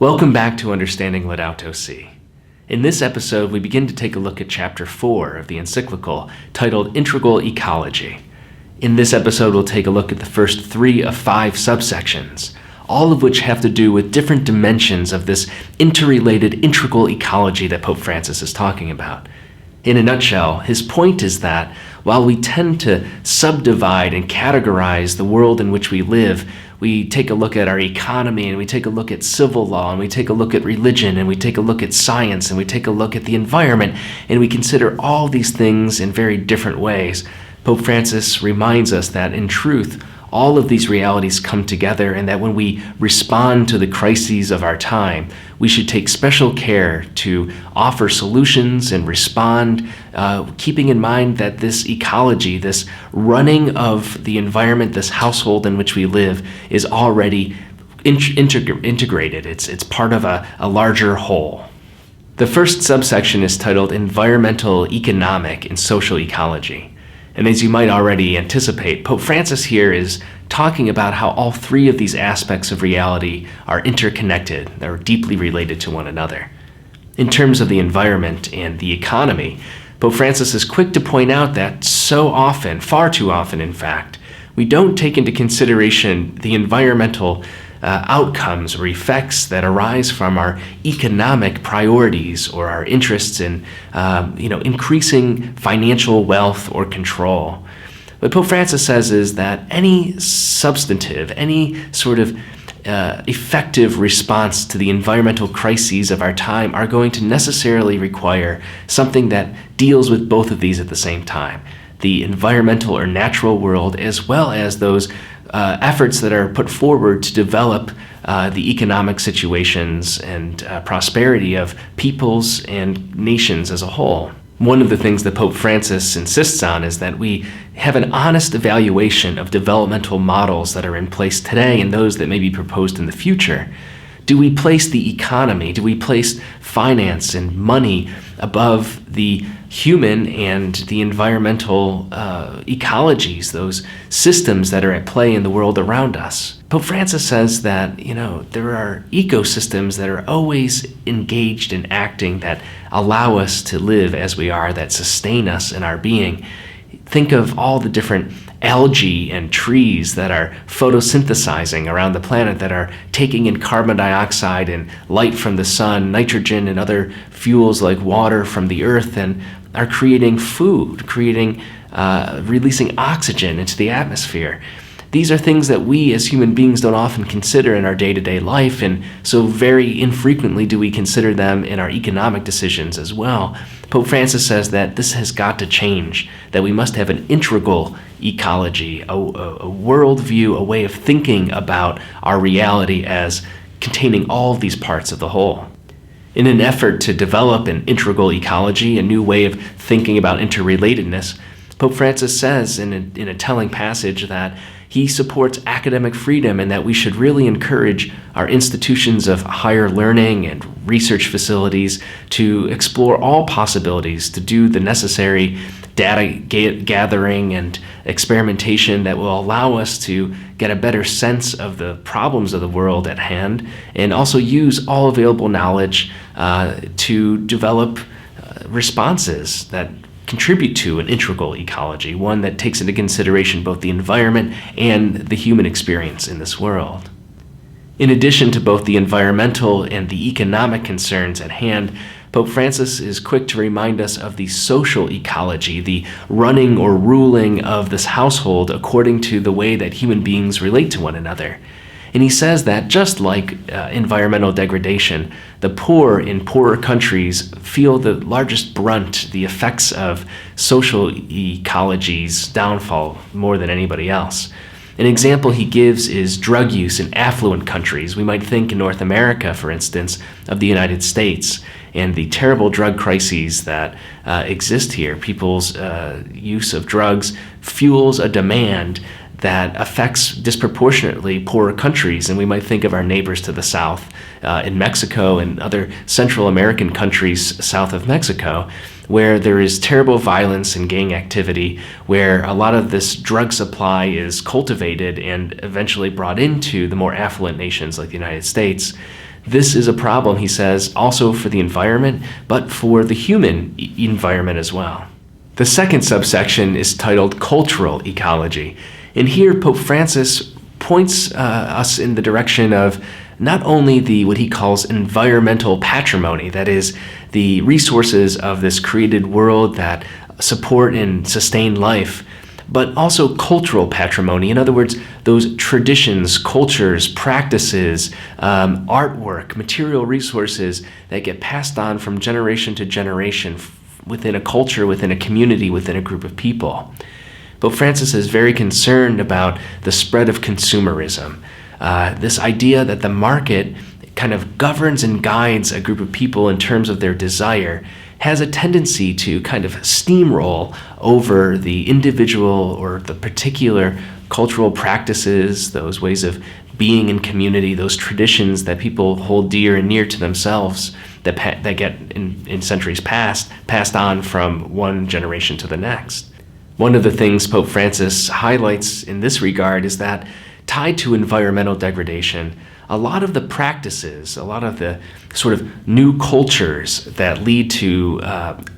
Welcome back to Understanding Laudato Si. In this episode, we begin to take a look at Chapter 4 of the encyclical, titled Ecology Ecology. In this episode, we'll take a look at the first 3 of 5 subsections, all of which have to do with different dimensions of this interrelated integral ecology that Pope Francis is talking about. In a nutshell, his point is that while we tend to subdivide and categorize the world in which we live, we take a look at our economy, and we take a look at civil law, and we take a look at religion, and we take a look at science, and we take a look at the environment, and we consider all these things in very different ways. Pope Francis reminds us that, in truth, all of these realities come together, and that when we respond to the crises of our time, we should take special care to offer solutions and respond, keeping in mind that this ecology, this running of the environment, this household in which we live, is already integrated. It's part of a larger whole. The first subsection is titled Environmental, Economic, and Social Ecology. And as you might already anticipate, Pope Francis here is talking about how all 3 of these aspects of reality are interconnected, they're deeply related to one another. In terms of the environment and the economy, Pope Francis is quick to point out that so often, far too often in fact, we don't take into consideration the environmental outcomes or effects that arise from our economic priorities or our interests in increasing financial wealth or control. What Pope Francis says is that any substantive, any sort of effective response to the environmental crises of our time are going to necessarily require something that deals with both of these at the same time: the environmental or natural world, as well as those efforts that are put forward to develop the economic situations and prosperity of peoples and nations as a whole. One of the things that Pope Francis insists on is that we have an honest evaluation of developmental models that are in place today and those that may be proposed in the future. Do we place the economy, do we place finance and money above the human and the environmental ecologies, those systems that are at play in the world around us? Pope Francis says that, there are ecosystems that are always engaged in acting that allow us to live as we are, that sustain us in our being. Think of all the different algae and trees that are photosynthesizing around the planet, that are taking in carbon dioxide and light from the sun, nitrogen and other fuels like water from the earth, and are creating food, releasing oxygen into the atmosphere. These are things that we as human beings don't often consider in our day-to-day life, and so very infrequently do we consider them in our economic decisions as well. Pope Francis says that this has got to change, that we must have an integral ecology, a worldview, a way of thinking about our reality as containing all of these parts of the whole. In an effort to develop an integral ecology, a new way of thinking about interrelatedness, Pope Francis says in a telling passage that he supports academic freedom and that we should really encourage our institutions of higher learning and research facilities to explore all possibilities, to do the necessary data gathering and experimentation that will allow us to get a better sense of the problems of the world at hand, and also use all available knowledge to develop responses that contribute to an integral ecology, one that takes into consideration both the environment and the human experience in this world. In addition to both the environmental and the economic concerns at hand, Pope Francis is quick to remind us of the social ecology, the running or ruling of this household according to the way that human beings relate to one another. And he says that just like environmental degradation, the poor in poorer countries feel the largest brunt, the effects of social ecology's downfall more than anybody else. An example he gives is drug use in affluent countries. We might think in North America, for instance, of the United States and the terrible drug crises that exist here. People's use of drugs fuels a demand that affects disproportionately poorer countries. And we might think of our neighbors to the south in Mexico and other Central American countries south of Mexico, where there is terrible violence and gang activity, where a lot of this drug supply is cultivated and eventually brought into the more affluent nations like the United States. This is a problem, he says, also for the environment, but for the human environment as well. The second subsection is titled Cultural Ecology. And here Pope Francis points us in the direction of not only what he calls environmental patrimony, that is, the resources of this created world that support and sustain life, but also cultural patrimony. In other words, those traditions, cultures, practices, artwork, material resources that get passed on from generation to generation within a culture, within a community, within a group of people. Pope Francis is very concerned about the spread of consumerism, this idea that the market kind of governs and guides a group of people in terms of their desire, has a tendency to kind of steamroll over the individual or the particular cultural practices, those ways of being in community, those traditions that people hold dear and near to themselves that get in centuries past, passed on from one generation to the next. One of the things Pope Francis highlights in this regard is that tied to environmental degradation, a lot of the practices, a lot of the sort of new cultures that lead to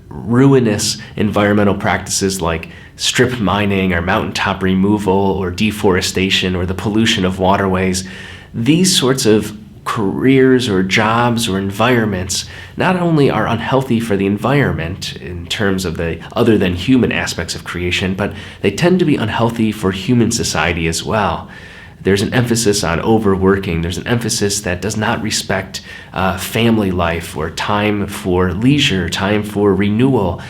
ruinous environmental practices like strip mining or mountaintop removal or deforestation or the pollution of waterways, these sorts of careers or jobs or environments not only are unhealthy for the environment in terms of the other than human aspects of creation, but they tend to be unhealthy for human society as well. There's an emphasis on overworking. There's an emphasis that does not respect family life or time for leisure, time for renewal,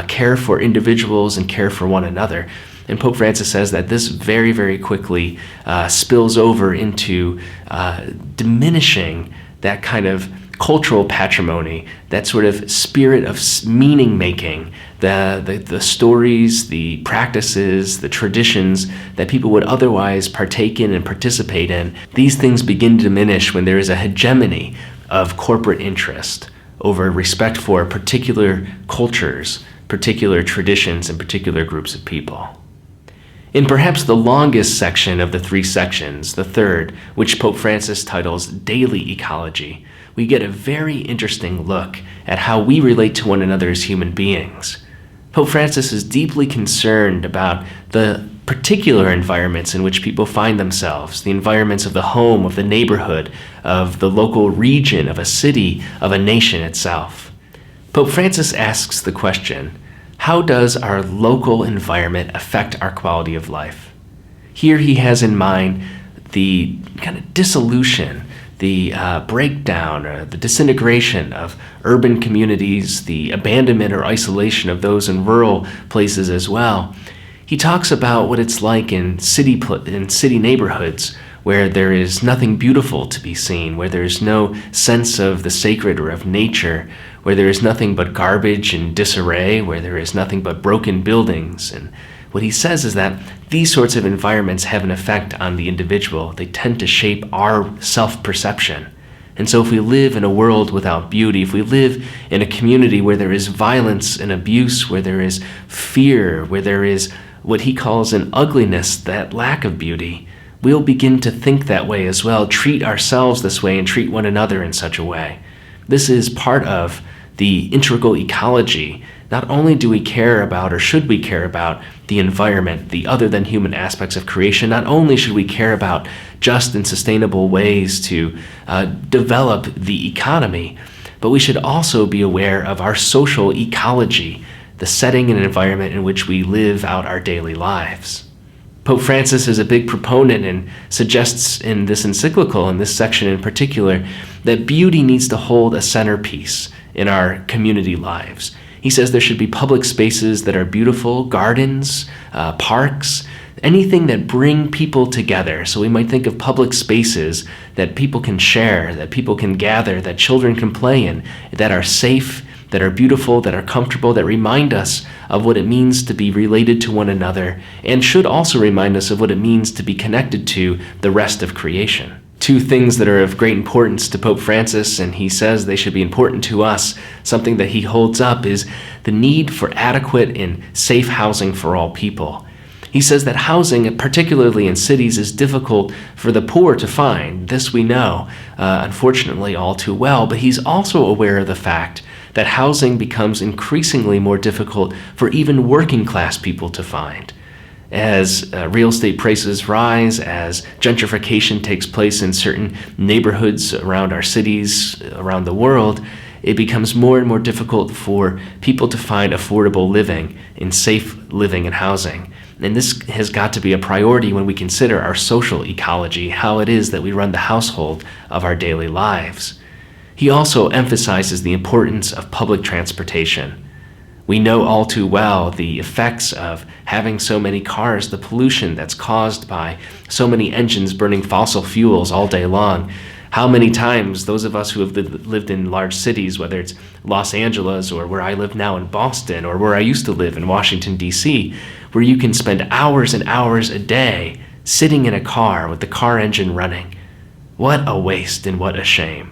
care for individuals and care for one another. And Pope Francis says that this very, very quickly spills over into diminishing that kind of cultural patrimony, that sort of spirit of meaning making, the stories, the practices, the traditions that people would otherwise partake in and participate in. These things begin to diminish when there is a hegemony of corporate interest over respect for particular cultures, particular traditions, and particular groups of people. In perhaps the longest section of the three sections, the third, which Pope Francis titles Daily Ecology, we get a very interesting look at how we relate to one another as human beings. Pope Francis is deeply concerned about the particular environments in which people find themselves, the environments of the home, of the neighborhood, of the local region, of a city, of a nation itself. Pope Francis asks the question, how does our local environment affect our quality of life? Here he has in mind the kind of dissolution, the breakdown or the disintegration of urban communities, the abandonment or isolation of those in rural places as well. He talks about what it's like in city neighborhoods where there is nothing beautiful to be seen, where there is no sense of the sacred or of nature, where there is nothing but garbage and disarray, where there is nothing but broken buildings. And what he says is that these sorts of environments have an effect on the individual. They tend to shape our self-perception. And so if we live in a world without beauty, if we live in a community where there is violence and abuse, where there is fear, where there is what he calls an ugliness, that lack of beauty, we'll begin to think that way as well, treat ourselves this way and treat one another in such a way. This is part of the integral ecology. Not only do we care about, or should we care about, the environment, the other than human aspects of creation, not only should we care about just and sustainable ways to develop the economy, but we should also be aware of our social ecology, the setting and environment in which we live out our daily lives. Pope Francis is a big proponent and suggests in this encyclical, in this section in particular, that beauty needs to hold a centerpiece in our community lives. He says there should be public spaces that are beautiful, gardens, parks, anything that bring people together. So we might think of public spaces that people can share, that people can gather, that children can play in, that are safe, that are beautiful, that are comfortable, that remind us of what it means to be related to one another, and should also remind us of what it means to be connected to the rest of creation. Two things that are of great importance to Pope Francis, and he says they should be important to us, something that he holds up, is the need for adequate and safe housing for all people. He says that housing, particularly in cities, is difficult for the poor to find. This we know, unfortunately, all too well. But he's also aware of the fact that housing becomes increasingly more difficult for even working class people to find. As real estate prices rise, as gentrification takes place in certain neighborhoods around our cities, around the world, it becomes more and more difficult for people to find affordable living and safe living and housing. And this has got to be a priority when we consider our social ecology, how it is that we run the household of our daily lives. He also emphasizes the importance of public transportation. We know all too well the effects of having so many cars, the pollution that's caused by so many engines burning fossil fuels all day long. How many times those of us who have lived in large cities, whether it's Los Angeles or where I live now in Boston or where I used to live in Washington, D.C., where you can spend hours and hours a day sitting in a car with the car engine running. What a waste and what a shame.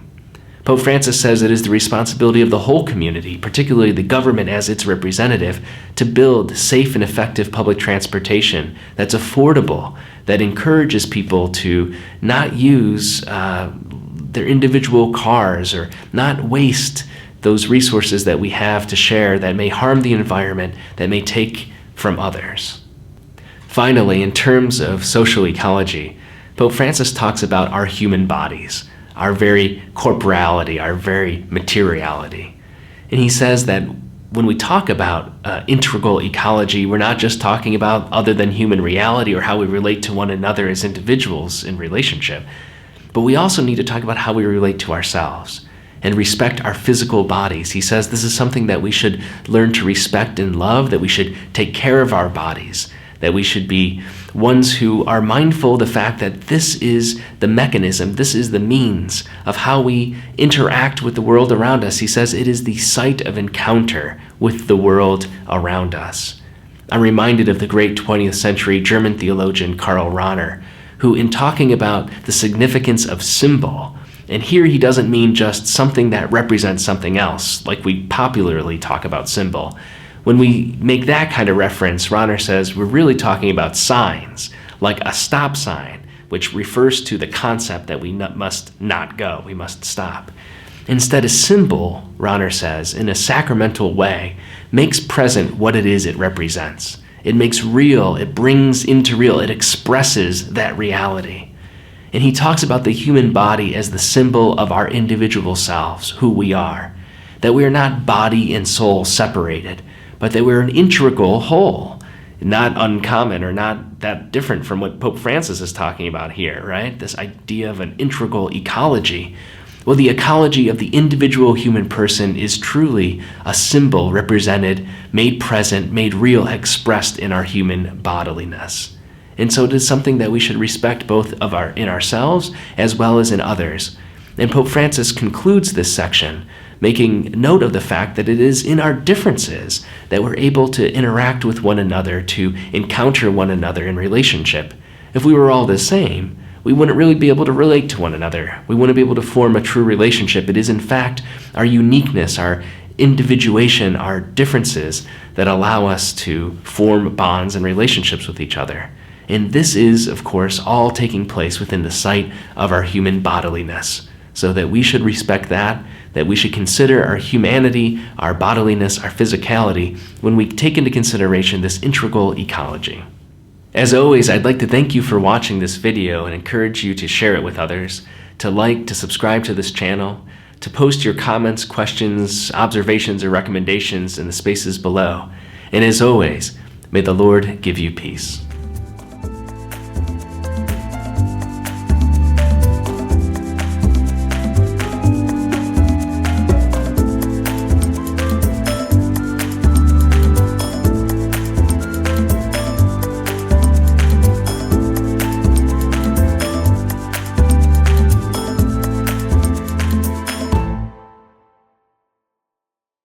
Pope Francis says it is the responsibility of the whole community, particularly the government as its representative, to build safe and effective public transportation that's affordable, that encourages people to not use their individual cars or not waste those resources that we have to share that may harm the environment, that may take from others. Finally, in terms of social ecology, Pope Francis talks about our human bodies, our very corporality, our very materiality. And he says that when we talk about integral ecology, we're not just talking about other than human reality or how we relate to one another as individuals in relationship, but we also need to talk about how we relate to ourselves and respect our physical bodies. He says this is something that we should learn to respect and love, that we should take care of our bodies, that we should be ones who are mindful of the fact that this is the mechanism, this is the means of how we interact with the world around us. He says it is the site of encounter with the world around us. I'm reminded of the great 20th century German theologian Karl Rahner, who in talking about the significance of symbol, and here he doesn't mean just something that represents something else, like we popularly talk about symbol. When we make that kind of reference, Rahner says we're really talking about signs, like a stop sign, which refers to the concept that we must not go, we must stop. Instead, a symbol, Rahner says, in a sacramental way, makes present what it is it represents. It makes real, it brings into real, it expresses that reality. And he talks about the human body as the symbol of our individual selves, who we are, that we are not body and soul separated, but that we're an integral whole, not uncommon or not that different from what Pope Francis is talking about here, right? This idea of an integral ecology. Well, the ecology of the individual human person is truly a symbol represented, made present, made real, expressed in our human bodiliness. And so it is something that we should respect both in ourselves as well as in others. And Pope Francis concludes this section making note of the fact that it is in our differences that we're able to interact with one another, to encounter one another in relationship. If we were all the same, we wouldn't really be able to relate to one another. We wouldn't be able to form a true relationship. It is, in fact, our uniqueness, our individuation, our differences that allow us to form bonds and relationships with each other. And this is, of course, all taking place within the sight of our human bodiliness, so that we should respect that we should consider our humanity, our bodiliness, our physicality when we take into consideration this integral ecology. As always, I'd like to thank you for watching this video and encourage you to share it with others, to like, to subscribe to this channel, to post your comments, questions, observations, or recommendations in the spaces below. And as always, may the Lord give you peace.